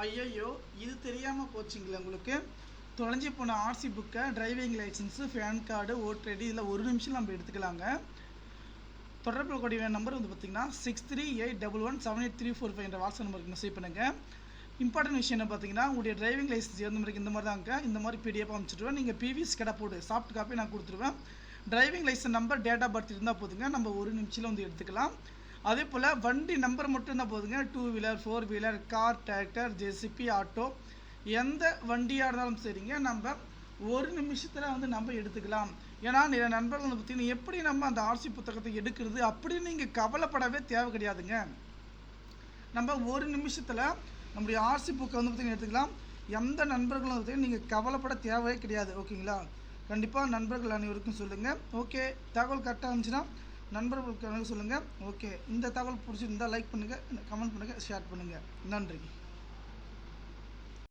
ஐயையோ இது தெரியாமல் போச்சுங்களே உங்களுக்கு. தொலைஞ்சி போன ஆர்சி புக்கை, driving licence, PAN card, voter ID இதில் ஒரு நிமிஷம் நம்ம எடுத்துக்கலாங்க. தொடர்பு கூடிய நம்பர் வந்து பார்த்திங்கன்னா 6381178345 என்ற வாட்ஸ்அப் நம்பருக்கு மெசேஜ் பண்ணுங்கள். இம்பார்ட்டன்ட் விஷயம் என்ன பார்த்தீங்கன்னா, உங்களுடைய டிரைவிங் லைசன்ஸ் இந்த மாதிரி தாங்க, இந்த மாதிரி பிடிஎஃப் அமைச்சிடுவேன். நீங்கள் பிவிஎஸ் கடை போட்டு சாஃப்ட் காப்பி நான் கொடுத்துருவேன். Driving licence number, date of birth இருந்தால் போதுங்க, நம்ம ஒரு நிமிஷத்தில் வந்து எடுத்துக்கலாம். அதே போல் வண்டி நம்பர் மட்டும் இருந்தால் போதுங்க. 2 wheeler, 4 wheeler, car, tractor, JCB, auto எந்த வண்டியாக இருந்தாலும் சரிங்க, நம்ம ஒரு நிமிஷத்தில் வந்து நம்ம எடுத்துக்கலாம். ஏன்னா நிறைய நண்பர்கள் வந்து பார்த்திங்கன்னா, எப்படி நம்ம அந்த ஆர்சி புத்தகத்தை எடுக்கிறது அப்படின்னு நீங்கள் கவலைப்படவே தேவை கிடையாதுங்க. நம்ம ஒரு நிமிஷத்தில் நம்முடைய ஆர்சி புக்கை வந்து பார்த்திங்கன்னா எடுத்துக்கலாம். எந்த நண்பர்களும் வந்து நீங்கள் கவலைப்பட தேவையே கிடையாது. ஓகேங்களா? கண்டிப்பாக நண்பர்கள் அனைவருக்கும் சொல்லுங்கள். ஓகே, தகவல் கரெக்டாக இருந்துச்சுன்னா நண்பர்களுக்கு சொல்லுங்கள். ஓகே, இந்த தகவல் பிடிச்சிருந்தால் லைக் பண்ணுங்கள், கமெண்ட் பண்ணுங்கள், ஷேர் பண்ணுங்கள். நன்றி.